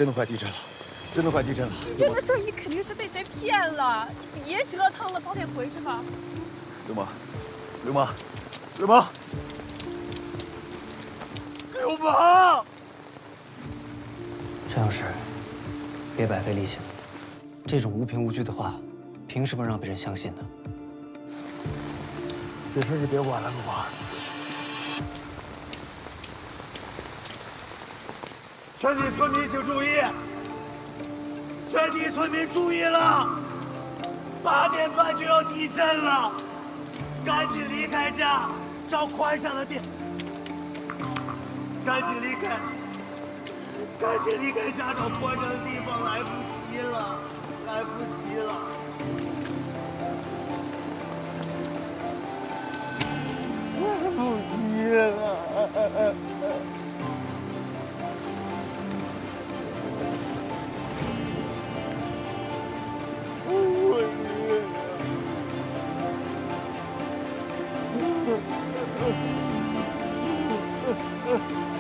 真的快地震了，真的快地震了。这个事儿你肯定是被谁骗了，别折腾了，早点回去吧。流氓，流氓，流氓，流氓！陈老师，别白费力气了。这种无凭无据的话，凭什么让别人相信呢？这事你别管了，流氓。全体村民请注意！全体村民注意了！8点半就要地震了，赶紧离开家，找宽敞的地。赶紧离开！赶紧离开家，找宽敞的地方，来不及了，来不及了！来不及了！我